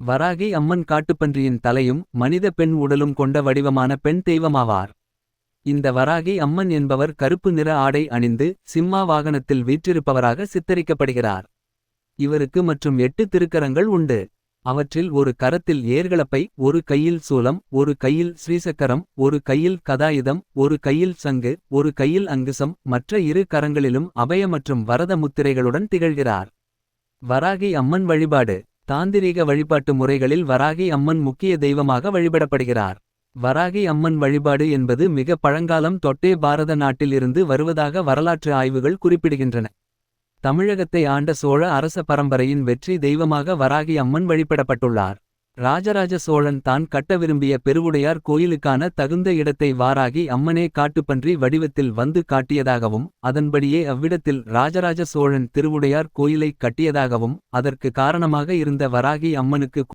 வராகி அம்மன் காட்டுப்பன்றியின் தலையும் மனித பெண் உடலும் கொண்ட வடிவமான பெண் தெய்வமாவார். இந்த வராகி அம்மன் என்பவர் கருப்பு நிற ஆடை அணிந்து சிம்மா வாகனத்தில் வீற்றிருப்பவராக சித்தரிக்கப்படுகிறார். இவருக்கு மற்றும் 8 திருக்கரங்கள் உண்டு. அவற்றில் ஒரு கரத்தில் ஏர்கலப்பை, ஒரு கையில் சூலம், ஒரு கையில் ஸ்ரீசக்கரம், ஒரு கையில் கதாயுதம், ஒரு கையில் சங்கு, ஒரு கையில் அங்குசம், மற்ற 2 கரங்களிலும் அபய மற்றும் வரத முத்திரைகளுடன் திகழ்கிறார். வராகி அம்மன் வழிபாடு. தாந்திரீக வழிபாட்டு முறைகளில் வராகி அம்மன் முக்கிய தெய்வமாக வழிபடப்படுகிறார். வராகி அம்மன் வழிபாடு என்பது மிக பழங்காலம் தொட்டே பாரத நாட்டில் இருந்து வருவதாக வரலாற்று ஆய்வுகள் குறிப்பிடுகின்றன. தமிழகத்தை ஆண்ட சோழ அரச பரம்பரையின் வெற்றி தெய்வமாக வராகி அம்மன் வழிபடப்பட்டுள்ளார். ராஜராஜ சோழன் தான் கட்ட விரும்பிய பெருவுடையார் கோயிலுக்கான தகுந்த இடத்தை வாராகி அம்மனே காட்டுப்பன்றி வடிவத்தில் வந்து காட்டியதாகவும், அதன்படியே அவ்விடத்தில் ராஜராஜ சோழன் திருவுடையார் கோயிலை கட்டியதாகவும், அதற்கு காரணமாக இருந்த வராகி அம்மனுக்கு